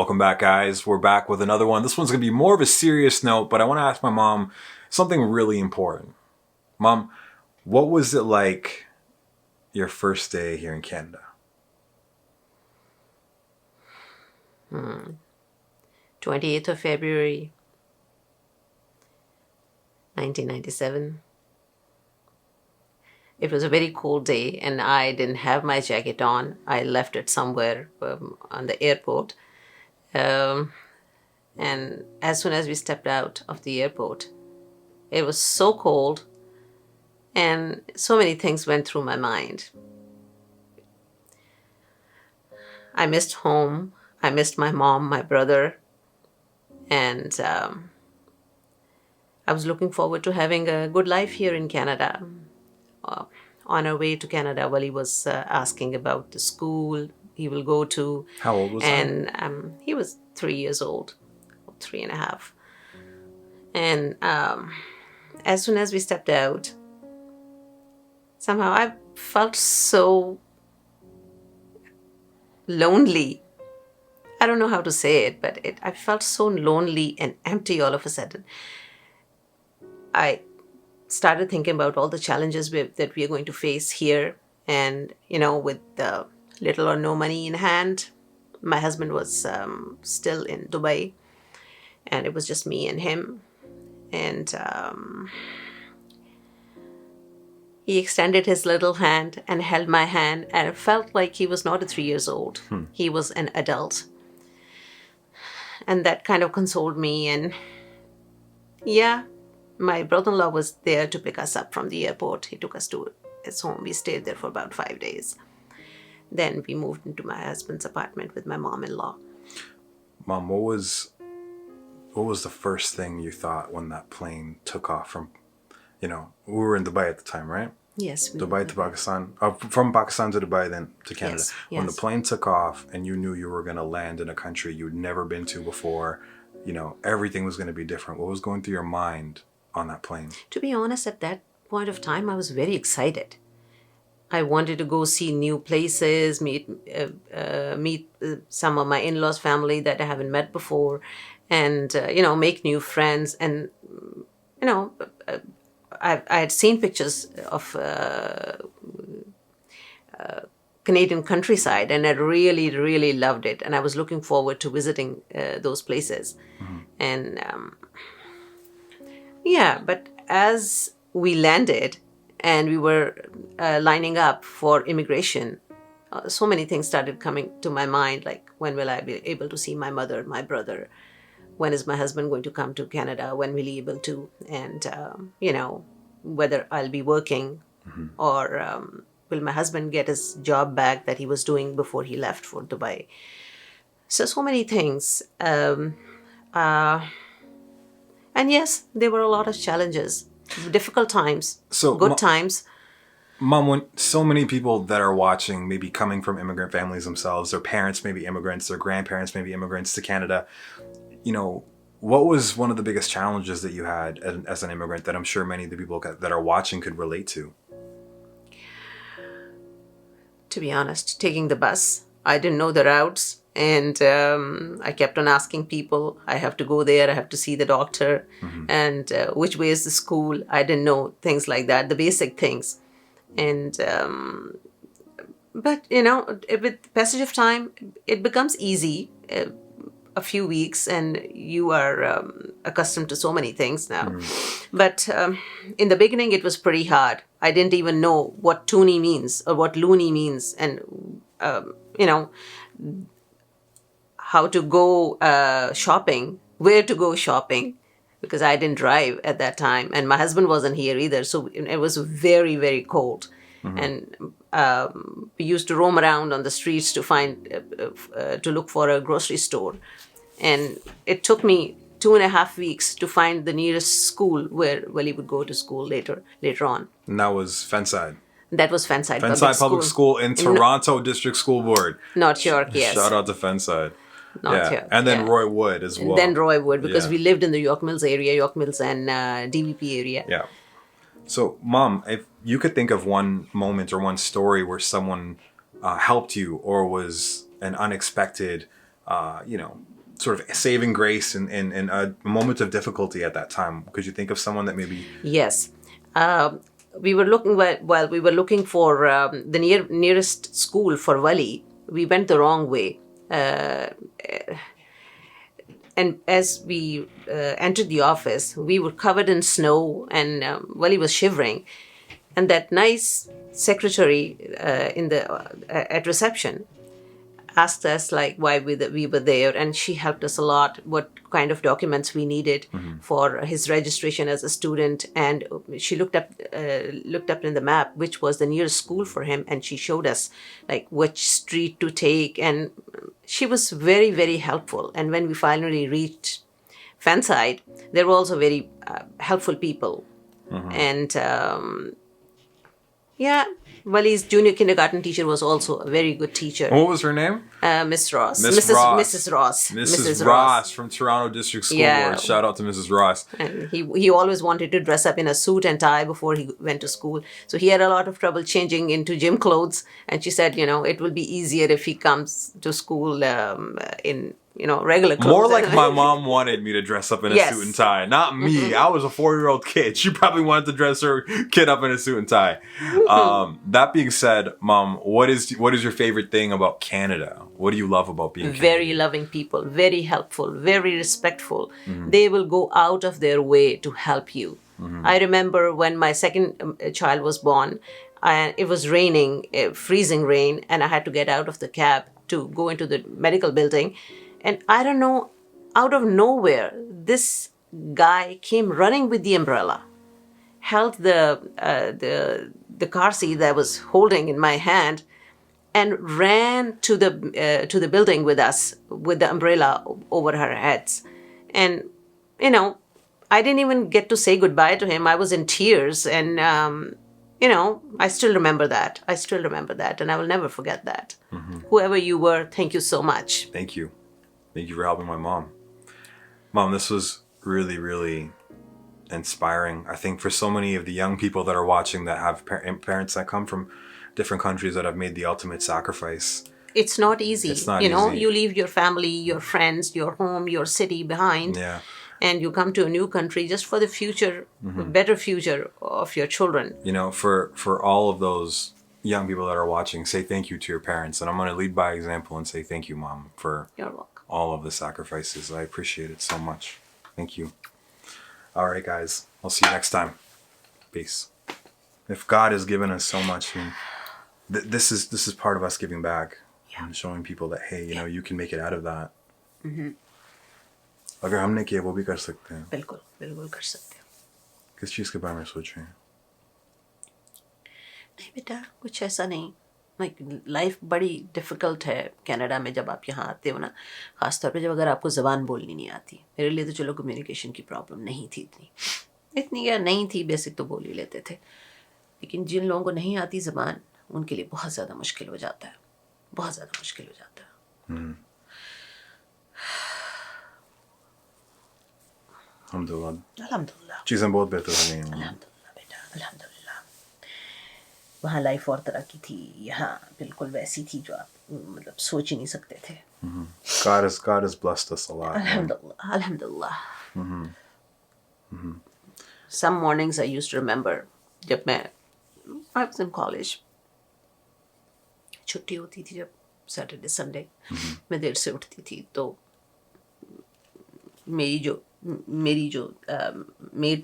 welcome back, guys. We're back with another one. This one's going to be more of a serious note, but I want to ask my mom something really important. Mom, what was it like your first day here in Canada? 28th of February, 1997. It was a very cold day and I didn't have my jacket on. I left it somewhere on the airport. And as soon as we stepped out of the airport, it was so cold and so many things went through my mind. I missed home. I missed my mom, my brother, and I was looking forward to having a good life here in Canada. On our way to Canada, Wally was asking about the school he will go to. How old was and he was 3 years old, 3.5. And as soon as we stepped out, somehow I felt so lonely. I don't know how to say it, but I felt so lonely and empty all of a sudden. I started thinking about all the challenges that we are going to face here. And, with little or no money in hand, my husband was still in Dubai. And it was just me and him. And he extended his little hand and held my hand. And it felt like he was not 3 years old. He was an adult. And that kind of consoled me. And yeah, my brother-in-law was there to pick us up from the airport. He took us to his home. We stayed there for about 5 days. Then we moved into my husband's apartment with my mom-in-law. Mom, what was the first thing you thought when that plane took off from, we were in Dubai at the time, right? Yes. Dubai to Pakistan. From Pakistan to Dubai, then to Canada. Yes. When the plane took off and you knew you were going to land in a country you'd never been to before, everything was going to be different. What was going through your mind on that plane? To be honest, at that point of time, I was very excited. I wanted to go see new places, meet some of my in-laws' family that I haven't met before, and make new friends. And I had seen pictures of Canadian countryside, and I really, really loved it. And I was looking forward to visiting those places. Mm-hmm. And but as we landed and we were lining up for immigration, so many things started coming to my mind, like when will I be able to see my mother, my brother? When is my husband going to come to Canada? When will he be able to? And, whether I'll be working or will my husband get his job back that he was doing before he left for Dubai? So many things. And yes, there were a lot of challenges, difficult times, good times. Mom, when so many people that are watching, maybe coming from immigrant families themselves, their parents may be immigrants, their grandparents may be immigrants to Canada, what was one of the biggest challenges that you had as an immigrant that I'm sure many of the people that are watching could relate to? To be honest, taking the bus. I didn't know the routes. And I kept on asking people, I have to go there, I have to see the doctor, and which way is the school? I didn't know things like that, the basic things. And, but, with passage of time, it becomes easy, a few weeks, and you are accustomed to so many things now. But in the beginning, it was pretty hard. I didn't even know what toonie means or what loony means, and, how to go shopping, where to go shopping, because I didn't drive at that time. And my husband wasn't here either. So it was very, very cold. And we used to roam around on the streets to to look for a grocery store. And it took me 2.5 weeks to find the nearest school where he would go to school later on. And that was Fenside. That was Fenside Public School in Toronto District School Board. North York, yes. Shout out to Fenside. North York, and then Roy Wood as well. And then Roy Wood, because we lived in the York Mills and DVP area. Yeah. So, Mom, if you could think of one moment or one story where someone helped you or was an unexpected sort of saving grace in a moment of difficulty at that time? Could you think of someone that maybe? Yes. We were looking while we were looking for the nearest school for Wali. We went the wrong way, and as we entered the office, we were covered in snow, and Wali was shivering. And that nice secretary at reception asked us like why we were there, and she helped us a lot, what kind of documents we needed for his registration as a student. And she looked up in the map which was the nearest school for him, and she showed us like which street to take, and she was very, very helpful. And when we finally reached Fanside, there were also very helpful people. And Wali's junior kindergarten teacher was also a very good teacher. What was her name? Miss Ross. Miss Ross. Mrs. Ross. Mrs. Ross from Toronto District School Board. Shout out to Mrs. Ross. And he always wanted to dress up in a suit and tie before he went to school. So he had a lot of trouble changing into gym clothes. And she said, it will be easier if he comes to school in regular clothes. More like my mom wanted me to dress up in a suit and tie, not me. I was a 4-year-old kid. She probably wanted to dress her kid up in a suit and tie. That being said, Mom, what is your favorite thing about Canada? What do you love about being Canadian? Very loving people, very helpful, very respectful. They will go out of their way to help you. I remember when my second child was born, and it was raining, freezing rain, and I had to get out of the cab to go into the medical building. And I don't know, out of nowhere, this guy came running with the umbrella, held the car seat that I was holding in my hand, and ran to the building with us with the umbrella over our heads. And I didn't even get to say goodbye to him. I was in tears, and I still remember that. And I will never forget that. Whoever you were, thank you so much. Thank you. Thank you for helping my mom. Mom, this was really, really inspiring. I think for so many of the young people that are watching that have parents that come from different countries that have made the ultimate sacrifice. It's not easy. It's not easy. You leave your family, your friends, your home, your city behind. Yeah. And you come to a new country just for the future, the better future of your children. For all of those young people that are watching, say thank you to your parents. And I'm going to lead by example and say thank you, Mom, for You're welcome. All of the sacrifices. I appreciate it so much. Thank you. All right, guys. I'll see you next time. Peace. If God has given us so much, this is part of us giving back and showing people that, hey, you can make it out of that. अगर हमने किया वो भी कर सकते हैं. बिल्कुल कर सकते हैं. किस चीज़ के बारे में सोच रहे हैं? नहीं बेटा, कुछ ऐसा नहीं. लाइफ बड़ी डिफ़िकल्ट है कनाडा में जब आप यहाँ आते हो ना, ख़ासतौर पे जब अगर आपको ज़बान बोलनी नहीं आती. मेरे लिए तो चलो कम्युनिकेशन की प्रॉब्लम नहीं थी इतनी या नहीं थी, बेसिक तो बोल ही लेते थे. लेकिन जिन लोगों को नहीं आती ज़बान, उनके लिए बहुत ज़्यादा मुश्किल हो जाता है. अल्हम्दुलिल्लाह. चीज़ें बहुत बेहतर हो गई हैं. अल्हम्दुलिल्लाह बेटा, अल्हम्दुलिल्लाह. वहाँ लाइफ और तरह की थी, यहाँ बिल्कुल वैसी थी जो आप मतलब सोच ही नहीं सकते थे. God has blessed us a lot. Alhamdulillah. Some mornings I used to remember जब I was in college, छुट्टी होती थी जब सैटरडे संडे, मैं देर से उठती थी, तो मेरी जो मेड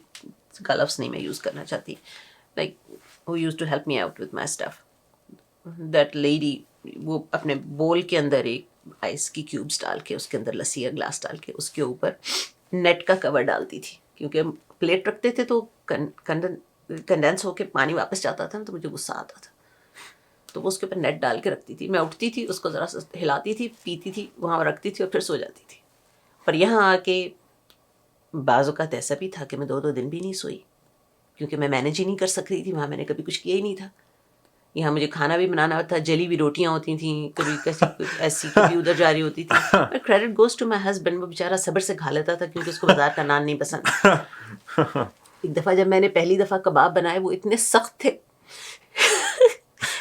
का लफ्ज़ नहीं मैं यूज़ करना चाहती, like who used to help me out with my stuff, that lady, वो अपने बोल के अंदर एक आइस की क्यूब्स डाल के, उसके अंदर लस्सी या ग्लास डाल के, उसके ऊपर नेट का कवर डालती थी, क्योंकि प्लेट रखते थे तो कंडेंस होके पानी वापस जाता था ना, तो मुझे गुस्सा आता था. तो वो उसके ऊपर नेट डाल के रखती थी. मैं उठती थी, उसको ज़रा सा हिलाती थी, पीती थी, वहाँ रखती थी और फिर सो जाती थी. पर यहाँ आके बाज़ औक़ात ऐसा भी था कि मैं 2-2 दिन भी नहीं सोई, क्योंकि मैं मैनेज ही नहीं कर सक रही थी. वहाँ मैंने कभी कुछ किया ही नहीं था. यहाँ मुझे खाना भी बनाना था, जली हुई रोटियाँ होती थी, कभी कैसी ऐसी, कभी उधर जा रही होती थी. But credit goes to my husband, वो बेचारा सब्र से खा लेता था, क्योंकि उसको बाजार का नान नहीं पसंद. एक दफ़ा जब मैंने पहली दफ़ा कबाब बनाए, वो इतने सख्त थे.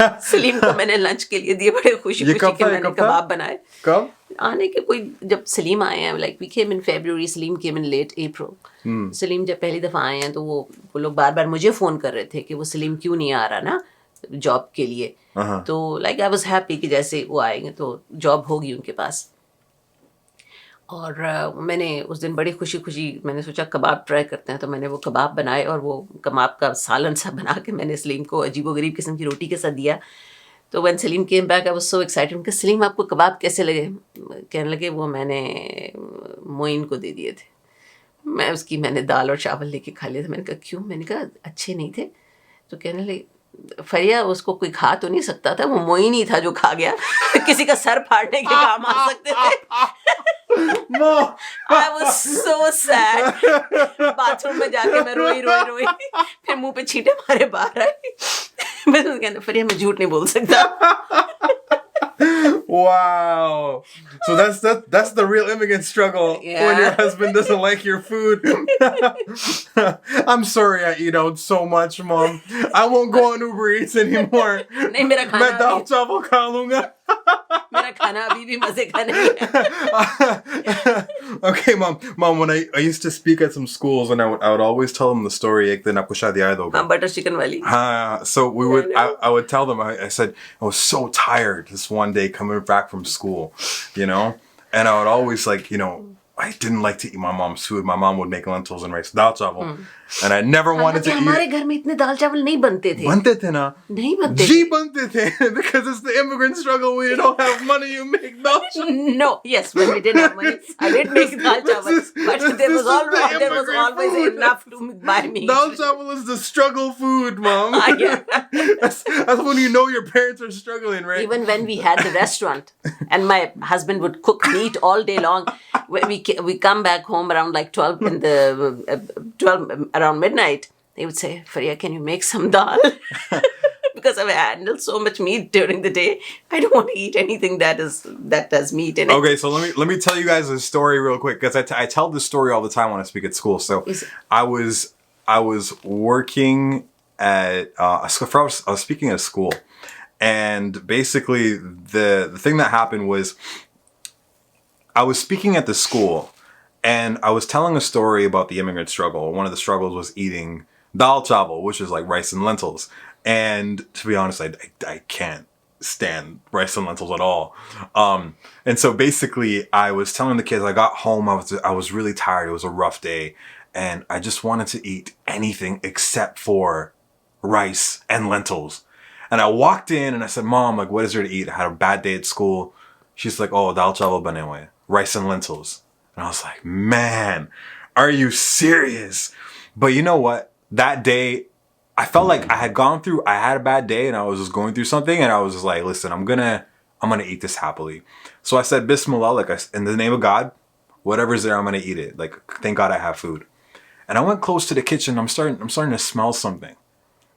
सलीम को मैंने लंच के लिए दिए, बड़े खुशी के मैंने कबाब बनाए. कब? आने के कोई जब सलीम आए हैं, like we came in February, Salim came in late April. Salim जब पहली दफ़ा आए हैं तो वो लोग बार बार मुझे फ़ोन कर रहे थे कि वो सलीम क्यों नहीं आ रहा ना जॉब के लिए. तो लाइक आई वाज हैप्पी कि जैसे वो आएंगे तो जॉब होगी उनके पास. और मैंने उस दिन बड़ी खुशी खुशी मैंने सोचा कबाब ट्राई करते हैं, तो मैंने वो कबाब बनाए और वो कबाब का सालन सा बना के मैंने सलीम को अजीबोगरीब किस्म की रोटी के साथ दिया. तो when Salim came back I was so excited. उनका सलीम आपको कबाब कैसे लगे? कहने लगे वो मैंने मोइन को दे दिए थे. मैंने दाल और चावल लेके खा लिए थे. मैंने कहा क्यों? मैंने कहा अच्छे नहीं थे. तो कहने लगे फरिया उसको कोई खा तो नहीं सकता था, वो मोइन ही था जो खा गया. किसी का सर फाड़ने के काम आ सकते थे. I was so sad. Bathroom में जाके मैं रोई. फिर मुंह पे छींटे मारे बाहर आई. मैं तो कहने फरिया मैं झूठ नहीं बोल सकता. Wow. So that's the real immigrant struggle when your husband doesn't like your food. I'm sorry I eat out so much, Mom. I won't go on Uber Eats anymore. नहीं मेरा खाना मैं दाल चावल खा लूंगा. मेरा खाना अभी भी मजे का नहीं है. Okay, Mom. When I used to speak at some schools, and I would always tell them the story. एक दिन आपको शादी आया होगा. बटर चिकन वाली. So I would tell them. I said I was so tired this one day coming back from school, and I would always I didn't like to eat my mom's food. My mom would make lentils and rice, dal chawal, and I never wanted to eat. हमारे घर में इतने दाल चावल नहीं बनते थे. बनते थे ना? नहीं बनते. जी बनते थे because it's the immigrant struggle. We don't have money. You make dal chawal. No, yes, when we didn't have money, I did make dal chawal, but there was always enough to buy me. Dal chawal is the struggle food, Mom. Yeah. That's when you know your parents are struggling, right? Even when we had the restaurant, and my husband would cook meat all day long. We come back home around like 12 in the 12 around midnight. They would say, Faria, can you make some dal? Because I've handled so much meat during the day. I don't want to eat anything that has meat in it. Okay, so let me tell you guys a story real quick, because I tell this story all the time when I speak at school. So I was working at I was speaking at a school, and basically the thing that happened was I was speaking at the school, and I was telling a story about the immigrant struggle. One of the struggles was eating dal chawal, which is like rice and lentils. And to be honest, I can't stand rice and lentils at all. And so basically, I was telling the kids, I got home, I was really tired. It was a rough day, and I just wanted to eat anything except for rice and lentils. And I walked in and I said, Mom, like, what is there to eat? I had a bad day at school. She's like, oh, dal chawal bane hue, rice and lentils. And I was like, man, are you serious? But you know what? That day, I felt like I had a bad day, and I was just going through something, and I was just like, listen, I'm gonna eat this happily. So I said, Bismillah, in the name of God, whatever's there, I'm gonna eat it. Like, thank God I have food. And I went close to the kitchen. I'm starting to smell something.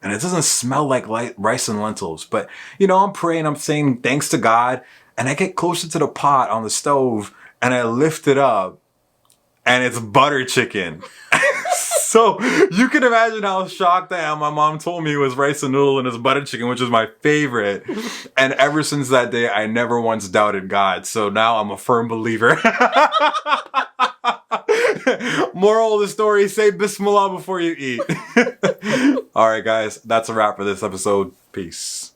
And it doesn't smell like rice and lentils, but I'm praying, I'm saying thanks to God, and I get closer to the pot on the stove, and I lift it up, and it's butter chicken. So you can imagine how shocked I am. My mom told me it was rice and noodle and it's butter chicken, which is my favorite. And ever since that day, I never once doubted God. So now I'm a firm believer. Moral of the story, say Bismillah before you eat. All right, guys, that's a wrap for this episode. Peace.